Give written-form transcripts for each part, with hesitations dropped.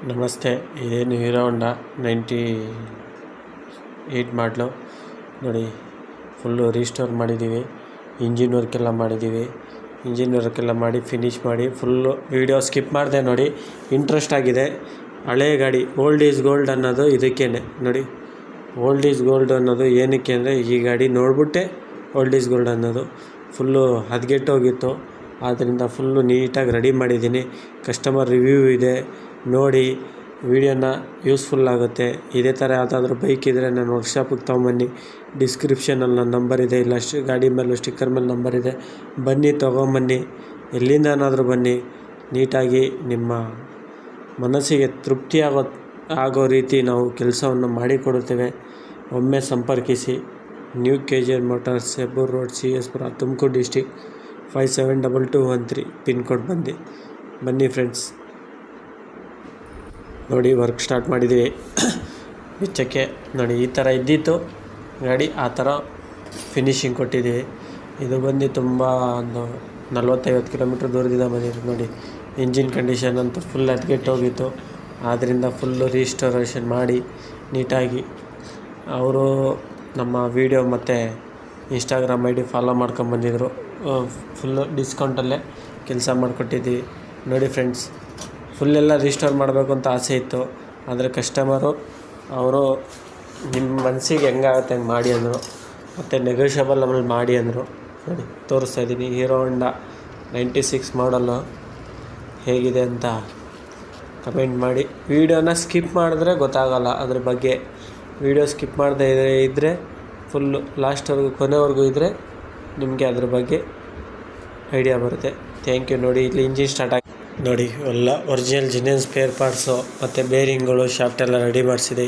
ನಮಸ್ತೆ. ಇದೇನು Hero Honda 98 ಮಾಡಲು ನೋಡಿ. ಫುಲ್ಲು ರೀಸ್ಟೋರ್ ಮಾಡಿದ್ದೀವಿ. ಇಂಜಿನ್ ವರ್ಕೆಲ್ಲ ಮಾಡಿ ಫಿನಿಷ್ ಮಾಡಿ ಫುಲ್ಲು ವೀಡಿಯೋ ಸ್ಕಿಪ್ ಮಾಡಿದೆ ನೋಡಿ. ಇಂಟ್ರೆಸ್ಟ್ ಆಗಿದೆ. ಹಳೆ ಗಾಡಿ ಓಲ್ಡ್ ಈಸ್ ಗೋಲ್ಡ್ ಅನ್ನೋದು ಇದಕ್ಕೇನೆ ನೋಡಿ. ಓಲ್ಡ್ ಈಸ್ ಗೋಲ್ಡ್ ಅನ್ನೋದು ಏನಕ್ಕೆ ಅಂದರೆ ಈ ಗಾಡಿ ನೋಡ್ಬಿಟ್ಟೆ ಓಲ್ಡ್ ಈಸ್ ಗೋಲ್ಡ್ ಅನ್ನೋದು. ಫುಲ್ಲು ಹದಗೆಟ್ಟೋಗಿತ್ತು, ಆದ್ದರಿಂದ ಫುಲ್ಲು ನೀಟಾಗಿ ರೆಡಿ ಮಾಡಿದ್ದೀನಿ. ಕಸ್ಟಮರ್ ರಿವ್ಯೂ ಇದೆ ನೋಡಿ. ವೀಡಿಯೋನ ಯೂಸ್ಫುಲ್ ಆಗುತ್ತೆ. ಇದೇ ಥರ ಯಾವುದಾದ್ರೂ ಬೈಕ್ ಇದ್ದರೆ ನಾನು ವರ್ಕ್ಶಾಪಿಗೆ ತೊಗೊಂಬನ್ನಿ. ಡಿಸ್ಕ್ರಿಪ್ಷನಲ್ಲಿ ನನ್ನ ನಂಬರ್ ಇದೆ, ಇಲ್ಲ ಗಾಡಿ ಮೇಲೂ ಸ್ಟಿಕ್ಕರ್ ಮೇಲೆ ನಂಬರ್ ಇದೆ. ಬನ್ನಿ ತೊಗೊಂಬನ್ನಿ, ಎಲ್ಲಿಂದನಾದರೂ ಬನ್ನಿ. ನೀಟಾಗಿ ನಿಮ್ಮ ಮನಸ್ಸಿಗೆ ತೃಪ್ತಿ ಆಗೋ ರೀತಿ ನಾವು ಕೆಲಸವನ್ನು ಮಾಡಿಕೊಡುತ್ತೇವೆ. ಒಮ್ಮೆ ಸಂಪರ್ಕಿಸಿ. New KGR motors, Hebbur road, CS ಪುರ, ತುಮಕೂರು ಡಿಸ್ಟಿಕ್ 572213 ಪಿನ್ ಕೋಡ್. ಬನ್ನಿ ಫ್ರೆಂಡ್ಸ್. ನೋಡಿ, ವರ್ಕ್ ಸ್ಟಾರ್ಟ್ ಮಾಡಿದ್ದೀವಿ. ಬಿಚ್ಚಕ್ಕೆ ನೋಡಿ ಈ ಥರ ಇದ್ದಿತ್ತು ಗಾಡಿ, ಆ ಥರ ಫಿನಿಶಿಂಗ್ ಕೊಟ್ಟಿದ್ದೀವಿ. ಇದು ಬಂದು ತುಂಬ ಒಂದು 40-50 ಕಿಲೋಮೀಟ್ರ್ ದೂರದಿಂದ ಬಂದಿರೋದು ನೋಡಿ. ಇಂಜಿನ್ ಕಂಡೀಷನ್ ಅಂತೂ ಫುಲ್ ಹದಗೆಟ್ಟೋಗಿತ್ತು, ಆದ್ದರಿಂದ ಫುಲ್ಲು ರೀಸ್ಟೋರೇಷನ್ ಮಾಡಿ ನೀಟಾಗಿ ಅವರು ನಮ್ಮ ವೀಡಿಯೋ ಮತ್ತು ಇನ್ಸ್ಟಾಗ್ರಾಮ್ ID ಫಾಲೋ ಮಾಡ್ಕೊಂಬಂದಿದ್ರು. ಫುಲ್ಲು ಡಿಸ್ಕೌಂಟಲ್ಲೇ ಕೆಲಸ ಮಾಡಿಕೊಟ್ಟಿದ್ದೀವಿ ನೋಡಿ ಫ್ರೆಂಡ್ಸ್. ಫುಲ್ಲೆಲ್ಲ ರೀಸ್ಟೋರ್ ಮಾಡಬೇಕು ಅಂತ ಆಸೆ ಇತ್ತು, ಆದರೆ ಕಸ್ಟಮರು ಅವರು ನಿಮ್ಮ ಮನಸ್ಸಿಗೆ ಹೆಂಗಾಗುತ್ತೆ ಹಂಗೆ ಮಾಡಿ ಅಂದರು. ಮತ್ತು ನೆಗೋಷಿಯಬಲ್ ಆಮೇಲೆ ಮಾಡಿ ಅಂದರು. ನೋಡಿ ತೋರಿಸ್ತಾ ಇದ್ದೀನಿ. ಹೀರೋ ಹೊಂಡಾ 96 ಮಾಡಲು ಹೇಗಿದೆ ಅಂತ ಕಮೆಂಟ್ ಮಾಡಿ. ವೀಡಿಯೋನ ಸ್ಕಿಪ್ ಮಾಡಿದ್ರೆ ಗೊತ್ತಾಗಲ್ಲ ಅದ್ರ ಬಗ್ಗೆ. ವೀಡಿಯೋ ಸ್ಕಿಪ್ ಮಾಡದೇ ಇದ್ದರೆ ಫುಲ್ಲು ಲಾಸ್ಟ್ವರೆಗೂ ಕೊನೆವರೆಗೂ ಇದ್ದರೆ ನಿಮಗೆ ಅದ್ರ ಬಗ್ಗೆ ಐಡಿಯಾ ಬರುತ್ತೆ. Thank you. ನೋಡಿ, ಇಲ್ಲಿ ಇಂಜಿನ್ ಸ್ಟಾರ್ಟ್ ಆಗಿ ನೋಡಿ. ಎಲ್ಲ ಒರಿಜಿನಲ್ ಜಿನಿಯನ್ ಸ್ಪೇರ್ ಪಾರ್ಟ್ಸು ಮತ್ತು ಬೇರಿಂಗ್ಗಳು, ಶಾಫ್ಟೆಲ್ಲ ರೆಡಿ ಮಾಡಿಸಿದೆ.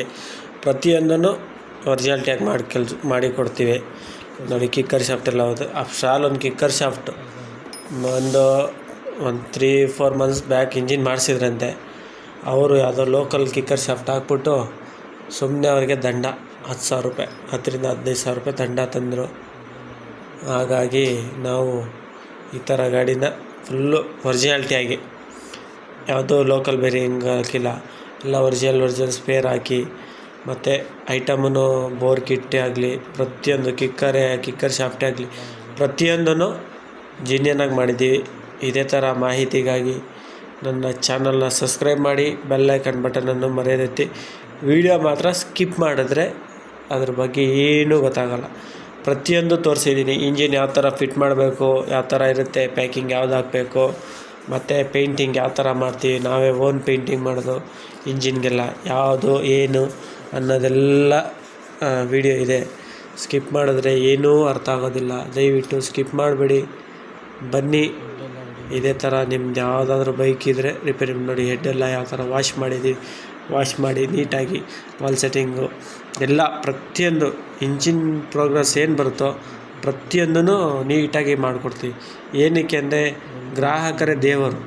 ಪ್ರತಿಯೊಂದನ್ನು ಒರಿಜಿನಾಲ್ಟಿಯಾಗಿ ಮಾಡಿ ಕೊಡ್ತೀವಿ ನೋಡಿ. ಕಿಕ್ಕರ್ ಶಾಫ್ಟ್ ಎಲ್ಲ ಹೌದು. ಆಫ್ಟ್ರಾಲ್ ಒಂದು ಕಿಕ್ಕರ್ ಶಾಫ್ಟ್ ಒಂದು 3-4 ಮಂತ್ಸ್ ಬ್ಯಾಕ್ ಇಂಜಿನ್ ಮಾಡಿಸಿದ್ರಂತೆ. ಅವರು ಯಾವುದೋ ಲೋಕಲ್ ಕಿಕ್ಕರ್ ಶಾಫ್ಟ್ ಹಾಕ್ಬಿಟ್ಟು ಸುಮ್ಮನೆ ಅವರಿಗೆ ದಂಡ 10,000 ರೂಪಾಯಿ, 10,000 ರಿಂದ 15,000 ರೂಪಾಯಿ ದಂಡ ತಂದರು. ಹಾಗಾಗಿ ನಾವು ಈ ಥರ ಗಾಡಿನ ಫುಲ್ಲು ಒರಿಜಿನಾಲ್ಟಿಯಾಗಿ, ಯಾವುದೋ ಲೋಕಲ್ ಬೇರಿಂಗ್ ಹಾಕಿಲ್ಲ, ಎಲ್ಲ ಒರಿಜಿನಲ್ ಸ್ಪೇರ್ ಹಾಕಿ, ಮತ್ತು ಐಟಮನ್ನು ಬೋರ್ ಕಿಟ್ಟೇ ಆಗಲಿ, ಪ್ರತಿಯೊಂದು ಕಿಕ್ಕರ್ ಶಾಫ್ಟೇ ಆಗಲಿ, ಪ್ರತಿಯೊಂದನ್ನು ಜಿನಿಯನ್ನಾಗಿ ಮಾಡಿದ್ದೀವಿ. ಇದೇ ಥರ ಮಾಹಿತಿಗಾಗಿ ನನ್ನ ಚಾನಲ್ನ ಸಬ್ಸ್ಕ್ರೈಬ್ ಮಾಡಿ, ಬೆಲ್ ಐಕಾನ್ ಬಟನನ್ನು ಮರೆಯದೆತ್ತಿ. ವೀಡಿಯೋ ಮಾತ್ರ ಸ್ಕಿಪ್ ಮಾಡಿದ್ರೆ ಅದ್ರ ಬಗ್ಗೆ ಏನೂ ಗೊತ್ತಾಗಲ್ಲ. ಪ್ರತಿಯೊಂದು ತೋರಿಸಿದ್ದೀನಿ. ಇಂಜಿನ್ ಯಾವ ಥರ ಫಿಟ್ ಮಾಡಬೇಕು, ಯಾವ ಥರ ಇರುತ್ತೆ, ಪ್ಯಾಕಿಂಗ್ ಯಾವ್ದು ಹಾಕಬೇಕು, ಮತ್ತು ಪೇಂಟಿಂಗ್ ಯಾವ ಥರ ಮಾಡ್ತೀವಿ, ನಾವೇ ಓನ್ ಪೇಂಟಿಂಗ್ ಮಾಡೋದು ಇಂಜಿನ್ಗೆಲ್ಲ, ಯಾವುದು ಏನು ಅನ್ನೋದೆಲ್ಲ ವೀಡಿಯೋ ಇದೆ. ಸ್ಕಿಪ್ ಮಾಡಿದ್ರೆ ಏನೂ ಅರ್ಥ ಆಗೋದಿಲ್ಲ. ದಯವಿಟ್ಟು ಸ್ಕಿಪ್ ಮಾಡಬೇಡಿ, ಬನ್ನಿ. ಇದೇ ಥರ ನಿಮ್ದು ಯಾವುದಾದ್ರೂ ಬೈಕ್ ಇದ್ದರೆ ರಿಪೇರಿ ನೋಡಿ. ಹೆಡ್ಡೆಲ್ಲ ಯಾವ ಥರ ವಾಶ್ ಮಾಡಿ ನೀಟಾಗಿ ವಾಲ್ ಸೆಟ್ಟಿಂಗು ಎಲ್ಲ ಪ್ರತಿಯೊಂದು ಇಂಜಿನ್ ಪ್ರೋಗ್ರೆಸ್ ಏನು ಬರುತ್ತೋ ಪ್ರತಿಯೊಂದೂ ನೀಟಾಗಿ ಮಾಡಿಕೊಡ್ತೀವಿ. ಏನಕ್ಕೆ ಅಂದರೆ ಗ್ರಾಹಕರೇ ದೇವರು.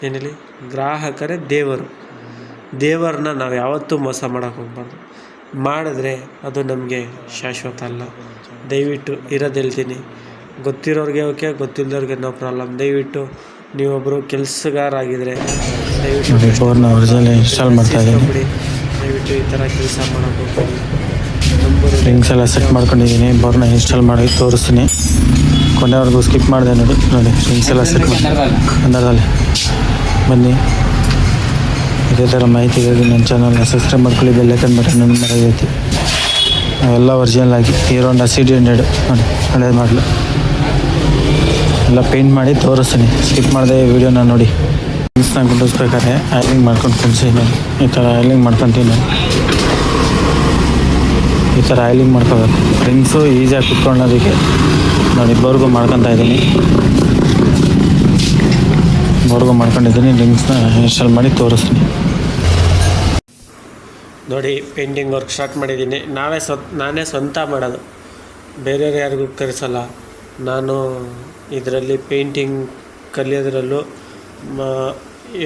ಏನೇಳಿ, ಗ್ರಾಹಕರೇ ದೇವರು. ದೇವರನ್ನ ನಾವು ಯಾವತ್ತೂ ಮೋಸ ಮಾಡೋಕ್ಕೆ ಹೋಗ್ಬಾರ್ದು. ಮಾಡಿದ್ರೆ ಅದು ನಮಗೆ ಶಾಶ್ವತ ಅಲ್ಲ. ದಯವಿಟ್ಟು ಇರೋದು ಹೇಳ್ತೀನಿ. ಗೊತ್ತಿರೋರಿಗೆ ಓಕೆ, ಗೊತ್ತಿಲ್ಲದವ್ರಿಗೆ ನೋ ಪ್ರಾಬ್ಲಮ್. ದಯವಿಟ್ಟು ನೀವೊಬ್ಬರು ಕೆಲಸಗಾರ ಆಗಿದರೆ ದಯವಿಟ್ಟು ಬೋರ್ನ ಒರಿಜಿನಲ್ ಇನ್ಸ್ಟಾಲ್ ಮಾಡ್ತಾ ಇದ್ದೀನಿ. ದಯವಿಟ್ಟು ಈ ಥರ ಕೆಲಸ ಮಾಡೋಕ್ಕೆ ಹೋಗ್ಬೇಡಿ. ರಿಂಗ್ಸ್ ಎಲ್ಲ ಸೆಟ್ ಮಾಡ್ಕೊಂಡಿದ್ದೀನಿ. ಬೋರ್ನ ಇನ್ಸ್ಟಾಲ್ ಮಾಡಿ ತೋರಿಸ್ತೀನಿ. ಕೊನೆವರೆಗೂ ಸ್ಕಿಪ್ ಮಾಡಿದೆ ನೋಡಿ. ರಿಂಗ್ಸ್ ಎಲ್ಲ ಸೆಟ್ ಮಾಡಿ ಅಂದರಲ್ಲಿ ಬನ್ನಿ. ಇದೇ ಥರ ಮಾಹಿತಿಗಾಗಿ ನನ್ನ ಚಾನಲ್ನ ಸಬ್ಸ್ಕ್ರೈಬ್ ಮಾಡ್ಕೊಳ್ಳಿ, ಬೆಲ್ ಐಕಾನ್ ಬಟನ್ ಮರೆಯೈತಿ. ಎಲ್ಲ ಒರಿಜಿನಲ್ ಆಗಿ ಹೀರೋ ಹೊಂಡಾ CD100 ನೋಡಿ, ಹಳೇದು ಮಾಡಲು ಎಲ್ಲ ಪೇಂಟ್ ಮಾಡಿ ತೋರಿಸ್ತೀನಿ. ಸ್ಕಿಪ್ ಮಾಡಿದೆ ವೀಡಿಯೋನ ನೋಡಿ. ರಿಂಗ್ಸ್ನ ಗುಂಡಿಸ್ಬೇಕಾದ್ರೆ ಆಯಿಲಿಂಗ್ ಮಾಡ್ಕೊಂಡು ಕುಣಿಸಿ ನೋಡಿ. ಈ ಥರ ಆಯಿಲಿಂಗ್ ಮಾಡ್ಕೊತೀನಿ ನಾನು. ಈ ಥರ ಆಯಿಲಿಂಗ್ ಮಾಡ್ಕೋಬೇಕು. ರಿಂಗ್ಸು ಈಸಿಯಾಗಿ ಕುತ್ಕೊಳ್ಳೋದಕ್ಕೆ ನೋಡಿ ಬೋರ್ಗು ಮಾಡ್ಕೊತಾ ಇದ್ದೀನಿ. ಬೋರ್ಗು ಮಾಡ್ಕೊಂಡಿದ್ದೀನಿ. ರಿಂಗ್ಸ್ನ ಇನ್ಸ್ಟಾಲ್ ಮಾಡಿ ತೋರಿಸ್ತೀನಿ ನೋಡಿ. ಪೇಂಟಿಂಗ್ ವರ್ಕ್ ಸ್ಟಾರ್ಟ್ ಮಾಡಿದ್ದೀನಿ. ನಾನೇ ಸ್ವಂತ ಮಾಡೋದು, ಬೇರೆಯವ್ರು ಯಾರಿಗೂ ಕರೆಸಲ್ಲ. ನಾನು ಇದರಲ್ಲಿ ಪೇಂಟಿಂಗ್ ಕಲಿಯೋದ್ರಲ್ಲೂ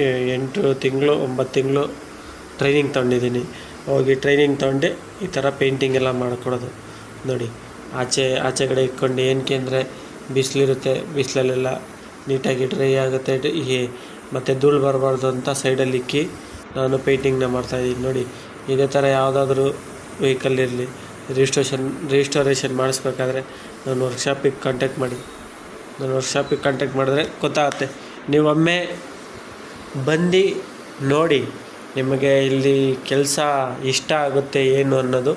8 ತಿಂಗಳು 9 ತಿಂಗಳು ಟ್ರೈನಿಂಗ್ ತೊಗೊಂಡಿದ್ದೀನಿ. ಹೋಗಿ ಟ್ರೈನಿಂಗ್ ತೊಗೊಂಡು ಈ ಥರ ಪೇಂಟಿಂಗ್ ಎಲ್ಲ ಮಾಡಿಕೊಡೋದು ನೋಡಿ. ಆಚೆ ಕಡೆ ಇಟ್ಕೊಂಡು, ಏನಕ್ಕೆ ಅಂದರೆ ಬಿಸಿಲಿರುತ್ತೆ, ಬಿಸಿಲಲ್ಲೆಲ್ಲ ನೀಟಾಗಿ ಡ್ರೈ ಆಗುತ್ತೆ. ಮತ್ತು ಧೂಳು ಬರಬಾರ್ದು ಅಂತ ಸೈಡಲ್ಲಿ ಇಕ್ಕಿ ನಾನು ಪೇಂಟಿಂಗ್ನ ಮಾಡ್ತಾಯಿದ್ದೀನಿ ನೋಡಿ. ಇದೇ ಥರ ಯಾವುದಾದ್ರೂ ವೆಹಿಕಲ್ ಇರಲಿ ರಿಜಿಸ್ಟೋರೇಷನ್ ಮಾಡಿಸ್ಬೇಕಾದ್ರೆ ನಾನು ವರ್ಕ್ಶಾಪಿಗೆ ಕಾಂಟ್ಯಾಕ್ಟ್ ಮಾಡಿ. ನಾನು ವರ್ಕ್ಶಾಪಿಗೆ ಕಾಂಟ್ಯಾಕ್ಟ್ ಮಾಡಿದ್ರೆ ಗೊತ್ತಾಗುತ್ತೆ. ನೀವೊಮ್ಮೆ ಬಂದು ನೋಡಿ, ನಿಮಗೆ ಇಲ್ಲಿ ಕೆಲಸ ಇಷ್ಟ ಆಗುತ್ತೆ ಏನು ಅನ್ನೋದು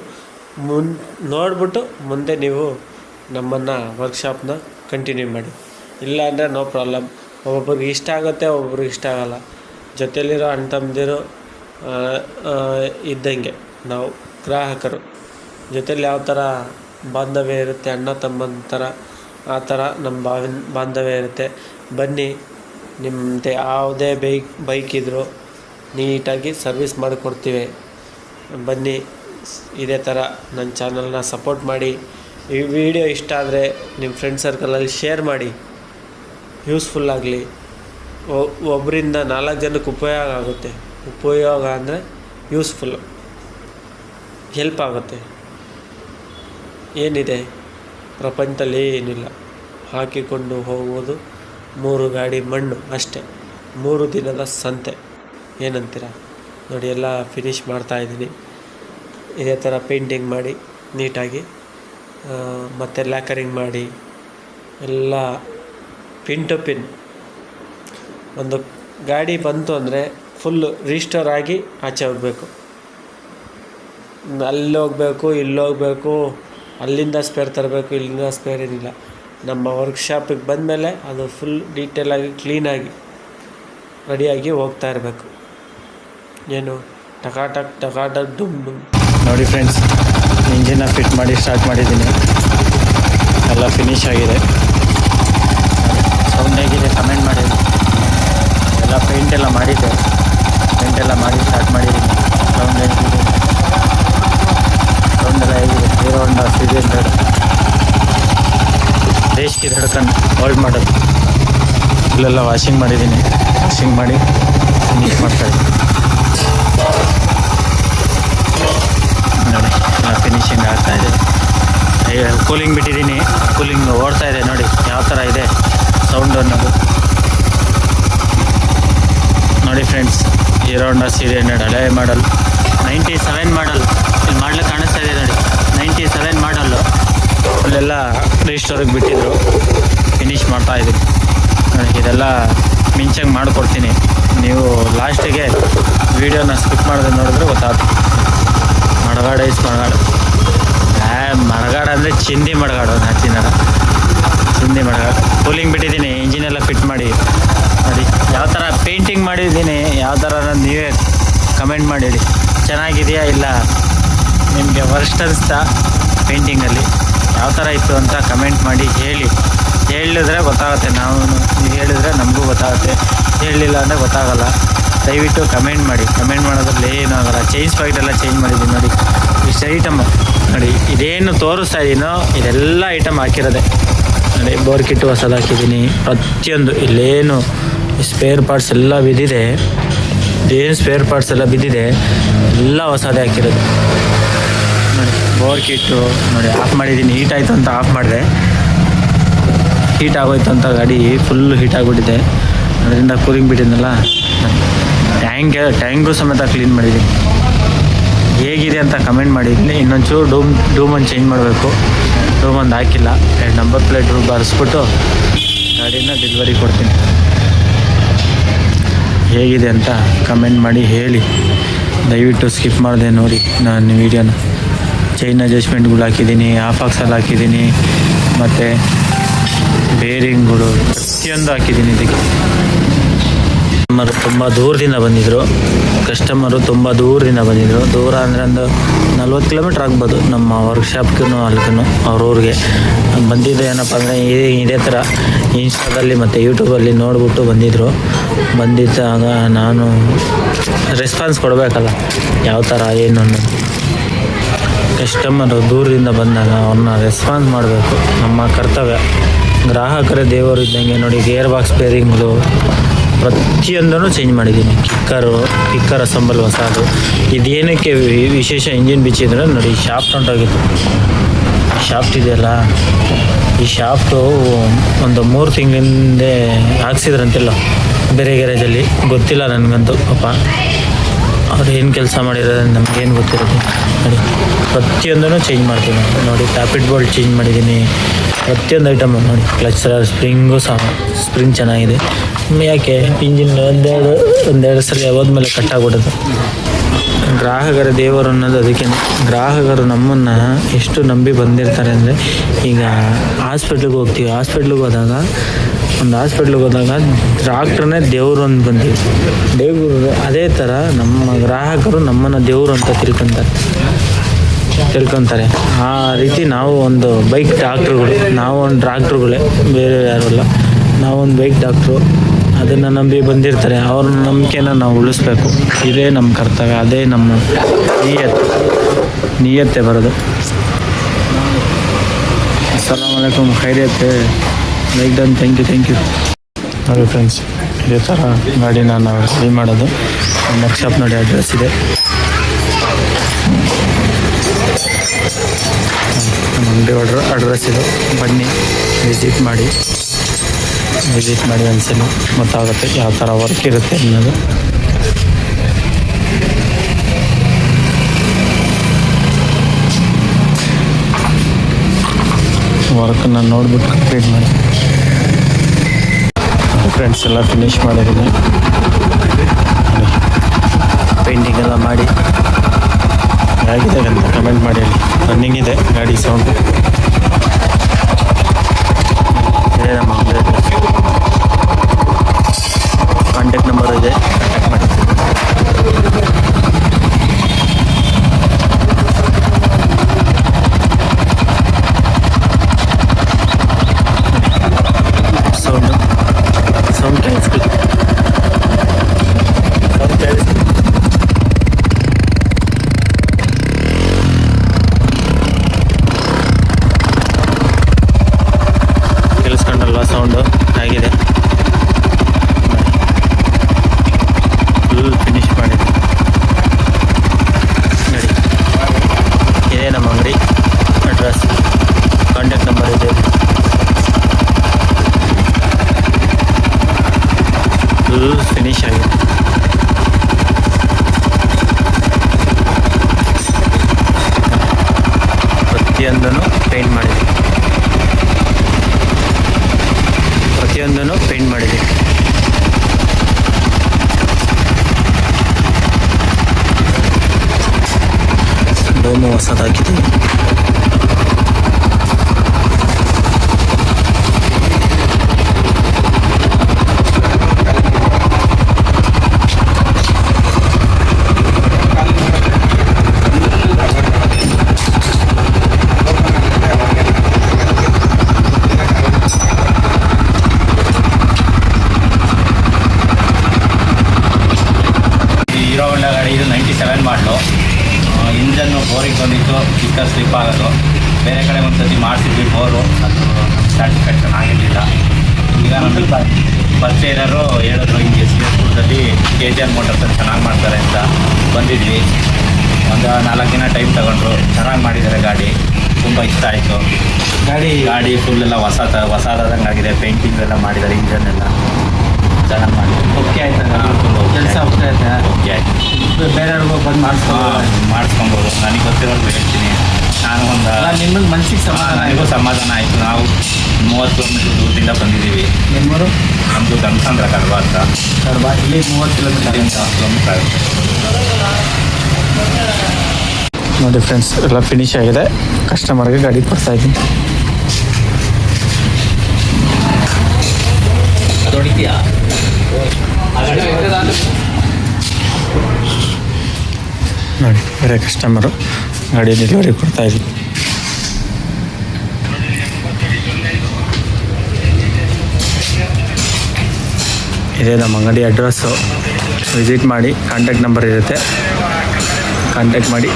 ನೋಡಿಬಿಟ್ಟು ಮುಂದೆ ನೀವು ನಮ್ಮನ್ನು ವರ್ಕ್ಶಾಪ್ನ ಕಂಟಿನ್ಯೂ ಮಾಡಿ. ಇಲ್ಲ ಅಂದರೆ ನೋ ಪ್ರಾಬ್ಲಮ್. ಒಬ್ಬೊಬ್ರಿಗೆ ಇಷ್ಟ ಆಗುತ್ತೆ, ಒಬ್ಬೊಬ್ರಿಗೆ ಇಷ್ಟ ಆಗೋಲ್ಲ. ಜೊತೆಯಲ್ಲಿರೋ ಅಣ್ಣ ತಮ್ಮದಿರು ಇದ್ದಂಗೆ ನಾವು ಗ್ರಾಹಕರು. ಜೊತೆಲಿ ಯಾವ ಥರ ಬಾಂಧವ್ಯ ಇರುತ್ತೆ, ಅಣ್ಣ ತಮ್ಮನ ಥರ ಆ ಥರ ನಮ್ಮ ಬಾಂಧವ್ಯ ಇರುತ್ತೆ. ಬನ್ನಿ, ನಿಮ್ಮದು ಯಾವುದೇ ಬೈಕ್ ಇದ್ದರೂ ನೀಟಾಗಿ ಸರ್ವಿಸ್ ಮಾಡಿಕೊಡ್ತೀವಿ. ಬನ್ನಿ, ಇದೇ ಥರ ನನ್ನ ಚಾನಲ್ನ ಸಪೋರ್ಟ್ ಮಾಡಿ. ಈ ವಿಡಿಯೋ ಇಷ್ಟ ಆದರೆ ನಿಮ್ಮ ಫ್ರೆಂಡ್ ಸರ್ಕಲಲ್ಲಿ ಶೇರ್ ಮಾಡಿ. ಯೂಸ್ಫುಲ್ ಆಗಲಿ, ಒಬ್ಬರಿಂದ 4 ಜನಕ್ಕೆ ಉಪಯೋಗ ಆಗುತ್ತೆ. ಉಪಯೋಗ ಅಂದರೆ ಯೂಸ್ಫುಲ್ಲು, ಹೆಲ್ಪ್ ಆಗುತ್ತೆ. ಏನಿದೆ ಪ್ರಪಂಚದಲ್ಲಿ ಏನಿಲ್ಲ, ಹಾಕಿಕೊಂಡು ಹೋಗುವುದು 3 ಗಾಡಿ ಮಣ್ಣು ಅಷ್ಟೇ. 3 ದಿನದ ಸಂತೆ ಏನಂತೀರ ನೋಡಿ. ಎಲ್ಲ ಫಿನಿಷ್ ಮಾಡ್ತಾಯಿದ್ದೀನಿ. ಇದೇ ಥರ ಪೇಂಟಿಂಗ್ ಮಾಡಿ ನೀಟಾಗಿ ಮತ್ತು ಲ್ಯಾಕರಿಂಗ್ ಮಾಡಿ ಎಲ್ಲ ಪಿನ್ ಟು ಪಿನ್. ಒಂದು ಗಾಡಿ ಬಂತು ಅಂದರೆ ಫುಲ್ಲು ರಿಜಿಸ್ಟರ್ ಆಗಿ ಆಚೆ ಹೋಗಬೇಕು. ಅಲ್ಲಿ ಹೋಗಬೇಕು, ಇಲ್ಲಿ ಹೋಗಬೇಕು, ಅಲ್ಲಿಂದ ಸ್ಪೇರ್ ತರಬೇಕು, ಇಲ್ಲಿಂದ ಸ್ಪೇರ್ ಏನಿಲ್ಲ. ನಮ್ಮ ವರ್ಕ್ಶಾಪಿಗೆ ಬಂದಮೇಲೆ ಅದು ಫುಲ್ ಡೀಟೇಲಾಗಿ ಕ್ಲೀನಾಗಿ ರೆಡಿಯಾಗಿ ಹೋಗ್ತಾ ಇರಬೇಕು. ಏನು ಟಕಾಟಕ್ ಡುಮ್ ಡುಮ್. ನೋಡಿ ಫ್ರೆಂಡ್ಸ್, ಇಂಜಿನ್ನ ಫಿಟ್ ಮಾಡಿ ಸ್ಟಾರ್ಟ್ ಮಾಡಿದ್ದೀನಿ. ಎಲ್ಲ ಫಿನಿಶ್ ಆಗಿದೆ. ಸೌಂಡ್ ಹೇಗಿದೆ ಕಮೆಂಟ್ ಮಾಡಿ. ಎಲ್ಲ ಪೇಂಟೆಲ್ಲ ಮಾಡಿದ್ದೆ, ಪೇಂಟೆಲ್ಲ ಮಾಡಿ ಸ್ಟಾರ್ಟ್ ಮಾಡಿದ್ದೀನಿ. ಸೌಂಡ್ ಹೇಗಿದೆ, ಸೌಂಡ್ ಎಲ್ಲ ಹೇಗಿದೆ. ಹೀರೋ ಹೋಂಡಾ CZ100 ದೇಶಕ್ಕೆ ಧಡ್ಕನ್ ಹೋಲ್ಡ್ ಮಾಡೋದು. ಇಲ್ಲೆಲ್ಲ ವಾಷಿಂಗ್ ಮಾಡಿದ್ದೀನಿ. ವಾಷಿಂಗ್ ಮಾಡಿ ಫಿನಿಶ್ ಮಾಡ್ತಾಯಿದ್ದೀನಿ ನೋಡಿ. ಎಲ್ಲ ಫಿನಿಶಿಂಗ್ ಆಗ್ತಾಯಿದೆ. ಕೂಲಿಂಗ್ ಬಿಟ್ಟಿದ್ದೀನಿ, ಕೂಲಿಂಗ್ ಓಡ್ತಾ ಇದೆ ನೋಡಿ ಯಾವ ಥರ ಇದೆ ಸೌಂಡ್ ಅನ್ನೋದು ನೋಡಿ ಫ್ರೆಂಡ್ಸ್. ಹೀರೋ ಹೋಂಡಾ CZ100 ಹಳೆ ಮಾಡಲ್, 97 ಮಾಡಲ್. ಇಲ್ಲಿ ಮಾಡಲು ಕಾಣಿಸ್ತಾ ಇದೆ ನೋಡಿ, 97 ಮಾಡಲ್ಲು. ಅಲ್ಲೆಲ್ಲ ರಿಜಿಸ್ಟೋರಿಗೆ ಬಿಟ್ಟಿದ್ರು, ಫಿನಿಶ್ ಮಾಡ್ತಾಯಿದ್ದೀನಿ ನೋಡಿ. ಇದೆಲ್ಲ ಮಿಂಚಂಗೆ ಮಾಡಿಕೊಡ್ತೀನಿ. ನೀವು ಲಾಸ್ಟಿಗೆ ವೀಡಿಯೋನ ಸ್ಕಿಪ್ ಮಾಡಿದ್ರೆ ನೋಡಿದ್ರೆ ಗೊತ್ತಾಗುತ್ತೆ. ಮಡಗಾಡು ಐಸ್ ಮಡಗಾಡು, ಮಡಗಾಡು ಅಂದರೆ ಚಿಂದಿ ಮಡಗಾಡು, ನಾಚಿನಾರ ಚಿಂದಿ ಮಡಗಾಡು. ಕೂಲಿಂಗ್ ಬಿಟ್ಟಿದ್ದೀನಿ, ಇಂಜಿನೆಲ್ಲ ಫಿಟ್ ಮಾಡಿ ನೋಡಿ. ಯಾವ ಥರ ಪೇಂಟಿಂಗ್ ಮಾಡಿದ್ದೀನಿ, ಯಾವ ಥರ ನೀವೇ ಕಮೆಂಟ್ ಮಾಡಿ ಹೇಳಿ. ಚೆನ್ನಾಗಿದೆಯಾ ಇಲ್ಲ ನಿಮಗೆ ವರ್ಸ್ಟ್ ಅನಿಸ್ತಾ ಪೇಂಟಿಂಗಲ್ಲಿ ಯಾವ ಥರ ಇತ್ತು ಅಂತ ಕಮೆಂಟ್ ಮಾಡಿ ಹೇಳಿ. ಹೇಳಿದ್ರೆ ಗೊತ್ತಾಗುತ್ತೆ. ನೀವು ಹೇಳಿದ್ರೆ ನಮಗೂ ಗೊತ್ತಾಗುತ್ತೆ. ಹೇಳಲಿಲ್ಲ ಅಂದರೆ ಗೊತ್ತಾಗಲ್ಲ. ದಯವಿಟ್ಟು ಕಮೆಂಟ್ ಮಾಡಿ. ಕಮೆಂಟ್ ಮಾಡೋದ್ರಲ್ಲಿ ಏನೂ ಆಗೋಲ್ಲ. ಚೇಂಜ್ ಪಾಕೆಟೆಲ್ಲ ಚೇಂಜ್ ಮಾಡಿದ್ದೀನಿ ನೋಡಿ. ಇಷ್ಟು ಐಟಮ್ ನೋಡಿ, ಇದೇನು ತೋರಿಸ್ತಾ ಇದ್ದೀನೋ ಇದೆಲ್ಲ ಐಟಮ್ ಹಾಕಿರೋದೆ ನೋಡಿ. ಬೋರ್ ಕಿಟ್ಟು ಹೊಸದು ಹಾಕಿದ್ದೀನಿ. ಪ್ರತಿಯೊಂದು ಇಲ್ಲೇನು ಸ್ಪೇರ್ ಪಾರ್ಟ್ಸ್ ಎಲ್ಲ ಬಿದ್ದಿದೆ, ಏನು ಸ್ಪೇರ್ ಪಾರ್ಟ್ಸ್ ಎಲ್ಲ ಬಿದ್ದಿದೆ ಎಲ್ಲ ಹೊಸದೇ ಹಾಕಿರೋದು ನೋಡಿ. ಬೋರ್ ಕಿಟ್ಟು ನೋಡಿ ಆಫ್ ಮಾಡಿದ್ದೀನಿ. ಹೀಟ್ ಆಯಿತು ಅಂತ ಆಫ್ ಮಾಡಿದೆ. ಹೀಟ್ ಆಗೋಯ್ತು ಅಂತ ಗಾಡಿ ಫುಲ್ಲು ಹೀಟ್ ಆಗಿಬಿಟ್ಟಿದೆ. ಅದರಿಂದ ಕೂಲಿಂಗ್ ಬಿಟ್ಟಿದ್ನಲ್ಲ, ಟ್ಯಾಂಕು ಸಮೇತ ಕ್ಲೀನ್ ಮಾಡಿದ್ದೀನಿ. ಹೇಗಿದೆ ಅಂತ ಕಮೆಂಟ್ ಮಾಡಿದ್ದೀನಿ. ಇನ್ನೊಂಚೂರು ಡೂಮನ್ನು ಚೇಂಜ್ ಮಾಡಬೇಕು. ಡೂಮೊಂದು ಹಾಕಿಲ್ಲ. 2 ನಂಬರ್ ಪ್ಲೇಟ್ ಬಾರಿಸ್ಬಿಟ್ಟು ಗಾಡಿನ ಡೆಲಿವರಿ ಕೊಡ್ತೀನಿ. ಹೇಗಿದೆ ಅಂತ ಕಮೆಂಟ್ ಮಾಡಿ ಹೇಳಿ. ದಯವಿಟ್ಟು ಸ್ಕಿಪ್ ಮಾಡಿದೆ ನೋಡಿ ನಾನು ವೀಡಿಯೋನ. ಚೈನ್ ಅಡ್ಜಸ್ಟ್ಮೆಂಟ್ಗಳು ಹಾಕಿದ್ದೀನಿ, ಆಫ್ ಆಕ್ಸಲ್ಲಿ ಹಾಕಿದ್ದೀನಿ, ಮತ್ತು ಬೇರಿಂಗ್ಗಳು ಪ್ರತಿಯೊಂದು ಹಾಕಿದ್ದೀನಿ. ಇದಕ್ಕೆ ತುಂಬ ದೂರದಿಂದ ಬಂದಿದ್ದರು. ಕಸ್ಟಮರು ತುಂಬ ದೂರದಿಂದ ಬಂದಿದ್ದರು. ದೂರ ಅಂದರೆ ಒಂದು 40 ಕಿಲೋಮೀಟ್ರ್ ಆಗ್ಬೋದು ನಮ್ಮ ವರ್ಕ್ಶಾಪ್ಗೂ ಅಲ್ಲಿಗೂ ಅವ್ರ ಊರಿಗೆ ಬಂದಿದ್ದು. ಏನಪ್ಪ ಅಂದರೆ ಇದೇ ಥರ ಇನ್ಸ್ಟಾದಲ್ಲಿ ಮತ್ತು ಯೂಟ್ಯೂಬಲ್ಲಿ ನೋಡಿಬಿಟ್ಟು ಬಂದಿದ್ದರು. ಬಂದಿದ್ದಾಗ ನಾನು ರೆಸ್ಪಾನ್ಸ್ ಕೊಡಬೇಕಲ್ಲ, ಯಾವ ಥರ ಏನು ಅನ್ನೋದು. ಕಸ್ಟಮರು ದೂರದಿಂದ ಬಂದಾಗ ಅವ್ರನ್ನ ರೆಸ್ಪಾನ್ಸ್ ಮಾಡಬೇಕು, ನಮ್ಮ ಕರ್ತವ್ಯ. ಗ್ರಾಹಕರೇ ದೇವರು ಇದ್ದಂಗೆ ನೋಡಿ. ಗೇರ್ ಬಾಕ್ಸ್ ಬೇರಿಂಗ್ಗಳು ಪ್ರತಿಯೊಂದನ್ನು ಚೇಂಜ್ ಮಾಡಿದ್ದೀನಿ. ಕಿಕ್ಕರ್ ಅಸೆಂಬಲ್ ಹೊಸದು. ಇದೇನಕ್ಕೆ ವಿಶೇಷ ಇಂಜಿನ್ ಬಿಚ್ಚಿದ್ರೆ ನೋಡಿ, ಶಾಫ್ಟ್ ಹೊಂಟೋಗಿತ್ತು. ಶಾಫ್ಟ್ ಇದೆಯಲ್ಲ, ಈ ಶಾಫ್ಟು ಒಂದು 3 ತಿಂಗಳಿಂದೆ ಹಾಕ್ಸಿದ್ರಂತಿಲ್ಲ ಬೇರೆ ಗ್ಯಾರೇಜಲ್ಲಿ, ಗೊತ್ತಿಲ್ಲ ನನಗಂತೂ ಪಾಪ. ಅವ್ರು ಏನು ಕೆಲಸ ಮಾಡಿರೋದು ನಮಗೇನು ಗೊತ್ತಿರೋದು ನೋಡಿ. ಪ್ರತಿಯೊಂದೂ ಚೇಂಜ್ ಮಾಡ್ತೀವಿ ನಾವು ನೋಡಿ. ಟ್ಯಾಪಿಡ್ ಬೋಲ್ಟ್ ಚೇಂಜ್ ಮಾಡಿದ್ದೀನಿ, ಪ್ರತಿಯೊಂದು ಐಟಮ್ ನೋಡಿ. ಕ್ಲಚ್ ಸ್ಪ್ರಿಂಗು ಸಹ ಸ್ಪ್ರಿಂಗ್ ಚೆನ್ನಾಗಿದೆ. ಯಾಕೆ ಇಂಜಿನ್ ಒಂದೆರಡು ಸರಿ ಹೋದ್ಮೇಲೆ ಕಟ್ಟಾಗ್ಬಿಡೋದು. ಗ್ರಾಹಕರ ದೇವರು ಅನ್ನೋದು ಅದಕ್ಕೆ. ಗ್ರಾಹಕರು ನಮ್ಮನ್ನು ಎಷ್ಟು ನಂಬಿ ಬಂದಿರ್ತಾರೆ ಅಂದರೆ, ಈಗ ಹಾಸ್ಪಿಟ್ಲಿಗೆ ಹೋಗ್ತೀವಿ, ಹಾಸ್ಪಿಟ್ಲಿಗೆ ಹೋದಾಗ ಡಾಕ್ಟ್ರನ್ನೇ ದೇವರು ಅಂತ ಬಂದೀವಿ. ದೇವರು ಅದೇ ಥರ ನಮ್ಮ ಗ್ರಾಹಕರು ನಮ್ಮನ್ನು ದೇವರು ಅಂತ ತಿಳ್ಕೊತಾರೆ. ಆ ರೀತಿ ನಾವು ಒಂದು ಬೈಕ್ ಡಾಕ್ಟ್ರುಗಳು, ನಾವು ಒಂದು ಡಾಕ್ಟ್ರುಗಳೇ, ಬೇರೆ ಯಾರೂ ಅಲ್ಲ. ನಾವೊಂದು ಬೈಕ್ ಡಾಕ್ಟ್ರು, ಅದನ್ನು ನಂಬಿ ಬಂದಿರ್ತಾರೆ. ಅವ್ರ ನಂಬಿಕೆನ ನಾವು ಉಳಿಸ್ಬೇಕು. ಇದೇ ನಮ್ಮ ಕರ್ತವ್ಯ, ಅದೇ ನಮ್ಮ ನಿಯತ್ತೆ ಬರೋದು. ಅಸ್ಸಲಾಮು ಅಲೈಕುಮ್, ಖೈರಿಯತ್ತೆ, ಲೈಕ್ ಡನ್, ಥ್ಯಾಂಕ್ ಯು. ನೋಡಿ ಫ್ರೆಂಡ್ಸ್, ಇದೇ ಥರ ಗಾಡಿನ ನಾವು ರೆಡಿ ಮಾಡೋದು. ನಮ್ಮ ವರ್ಕ್ಶಾಪ್ ನೋಡಿ, ಅಡ್ರೆಸ್ ಇದೆ. ನಮ್ಮ ಅಂಗಡಿ ಅಡ್ರೆಸ್ ಇದು. ಬನ್ನಿ, ವಿಸಿಟ್ ಮಾಡಿ ಒಂದ್ಸಲ ಗೊತ್ತಾಗುತ್ತೆ ಯಾವ ಥರ ವರ್ಕ್ ಇರುತ್ತೆ ಅನ್ನೋದು. ವರ್ಕನ್ನು ನೋಡ್ಬಿಟ್ಟು ಕಂಪ್ಲೀಟ್ ಮಾಡಿ. ಫ್ರೆಂಡ್ಸ್ ಎಲ್ಲ ಫಿನಿಶ್ ಮಾಡಿದ್ದೀನಿ. ಪೇಂಟಿಂಗ್ ಎಲ್ಲ ಮಾಡಿ ಹೇಗಿದೆ ಅಂತ ಕಮೆಂಟ್ ಮಾಡಿ ಹೇಳಿ. ರನ್ನಿಂಗ್ ಇದೆ ಗಾಡಿ ಸೌಂಡು. ಇದೇ ನಮ್ಮ ಕಾಂಟ್ಯಾಕ್ಟ್ ನಂಬರ್ ಇದೆ, ಕಾಂಟ್ಯಾಕ್ಟ್ ಮಾಡಿ. ಸೌಂಡ್ ಕೇಳಿಸ್ಬೇಕು. ಕೇಳಿಸ್ಕೊಂಡಲ್ವಾ ಸೌಂಡು ಆಗಿದೆ. ಫುಲ್ ಫಿನಿಶ್ ಮಾಡಿದೆ ನೋಡಿ. ಇದೇ ನಮ್ಮ ಅಂಗಡಿ ಅಡ್ರೆಸ್, ಕಾಂಟ್ಯಾಕ್ಟ್ ನಂಬರ್ ಇದೆ. ಫುಲ್ ಫಿನಿಶ್ ಆಗಿದೆ. ಪ್ರತಿಯೊಂದನ್ನು ಪೇಂಟ್ ಮಾಡಿದೆ. ಡೋಮು ಹೊಸದಾಕಿದ್ದೀವಿ. ಹೀರೋ ಹೋಂಡಾ ಗಾಡಿ ಇದು 97 ಮಾಡಲು. ಇಂಜನ್ನು ಬೋರಿಗೆ ಬಂದಿತ್ತು, ಚಿಕ್ಕ ಸ್ಲಿಪ್ ಆಗೋದು. ಬೇರೆ ಕಡೆ ಒಂದು ಸತಿ ಮಾಡಿಸಿದ್ವಿ ಬೋರು, ಅದು ಸ್ಯಾಟಿಸ್ಫ್ಯಾಕ್ಷನ್ ಆಗಿರಲಿಲ್ಲ. ಈಗ ನಮಗೆ ಪರಿಚಯರು ಹೇಳಿದ್ರು, ಹಿಂಗೆ ಸಿಎಸ್ಪುರದಲ್ಲಿ KGR ಮೋಟರ್ಸಲ್ಲಿ ಚೆನ್ನಾಗಿ ಮಾಡ್ತಾರೆ ಅಂತ ಬಂದಿದ್ವಿ. ಒಂದು 4 ದಿನ ಟೈಮ್ ತಗೊಂಡ್ರು. ಚೆನ್ನಾಗಿ ಮಾಡಿದ್ದಾರೆ ಗಾಡಿ, ತುಂಬ ಇಷ್ಟ ಆಯಿತು. ಗಾಡಿ ಫುಲ್ಲೆಲ್ಲ ಹೊಸದಾದಂಗೆ ಆಗಿದೆ. ಪೇಂಟಿಂಗ್ ಎಲ್ಲ ಮಾಡಿದ್ದಾರೆ, ಇಂಜನ್ನೆಲ್ಲ ಚೆನ್ನಾಗಿ ಮಾಡಿದ್ದಾರೆ. ಓಕೆ ಆಯ್ತು, ಕೆಲಸ ಓಕೆ ಆಯ್ತು. ಬೇರೆಯವ್ರಿಗೂ ಬಂದು ಮಾಡಿಸ್ಕೊಬೋದು. ನನಗೆ ಗೊತ್ತಿರೋದು ಹೇಳ್ತೀನಿ. ನಾನು ನಿಮಗೆ ಮನಸ್ಸಿಗೆ ನನಗೂ ಸಮಾಧಾನ ಆಯಿತು. ನಾವು 30 ಕಿಲೋಮೀಟ್ರ್ ದೂರದಿಂದ ಬಂದಿದ್ದೀವಿ. ನಿಮ್ಮೂರು? ನಮ್ಮದು ಗಂಗಸಂದ್ರ ಕಡಬ ಅಂತ. ಇಲ್ಲಿ 30 ಕಿಲೋಮೀಟರ್ ಆಗುತ್ತೆ. ನೋಡಿ ಫ್ರೆಂಡ್ಸ್, ಎಲ್ಲ ಫಿನಿಶ್ ಆಗಿದೆ. ಕಸ್ಟಮರ್ಗೆ ಗಾಡಿ ಕೊಡ್ತಾ ಇದ್ದೀನಿ. ನೋಡಿ, ಬೇರೆ ಕಸ್ಟಮರು ಗಾಡಿ ಡೆಲಿವರಿ ಕೊಡ್ತಾ ಇದ್ದೀನಿ. ಇದೇ ನಮ್ಮ ಅಂಗಡಿ ಅಡ್ರೆಸ್ಸು. ವಿಸಿಟ್ ಮಾಡಿ, ಕಾಂಟ್ಯಾಕ್ಟ್ ನಂಬರ್ ಇರುತ್ತೆ, ಕಾಂಟ್ಯಾಕ್ಟ್ ಮಾಡಿ.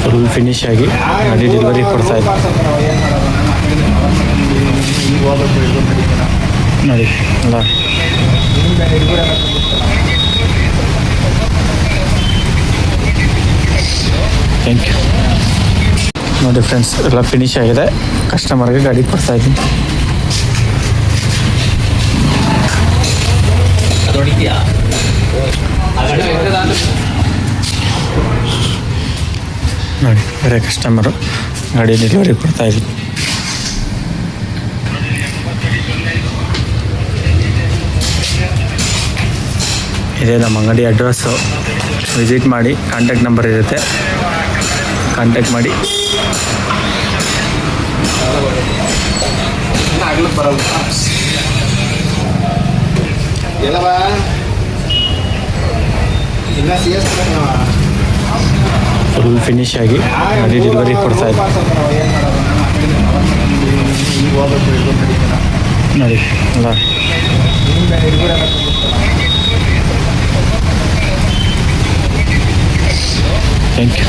ಫುಲ್ ಫಿನಿಶ್ ಆಗಿ ಗಾಡಿ ಡೆಲಿವರಿ ಕೊಡ್ತಾ ಇದ್ದೆ ನೋಡಿ ಅಲ್ಲ. Thank you. ನೋಡಿ ಫ್ರೆಂಡ್ಸ್, ಎಲ್ಲ ಫಿನಿಶ್ ಆಗಿದೆ. ಕಸ್ಟಮರ್ಗೆ ಗಾಡಿ ಕೊಡ್ತಾ ಇದ್ದೀನಿ. ನೋಡಿ, ಬೇರೆ ಕಸ್ಟಮರು ಗಾಡಿ ಡೆಲಿವರಿ ಕೊಡ್ತಾ ಇದ್ದೀನಿ. ಇದೇ ನಮ್ಮ ಅಂಗಡಿ ಅಡ್ರೆಸ್ಸು. ವಿಸಿಟ್ ಮಾಡಿ, ಕಾಂಟ್ಯಾಕ್ಟ್ ನಂಬರ್ ಇರುತ್ತೆ, ಕಾಂಟ್ಯಾಕ್ಟ್ ಮಾಡಿ. ಫುಲ್ ಫಿನಿಶ್ ಆಗಿ ಗಾಡಿ ಡೆಲಿವರಿ ಕೊಡ್ತಾ ಇದ್ದೀನಿ. ನೋಡಿ ಅಲ್ಲ, ಥ್ಯಾಂಕ್ ಯು.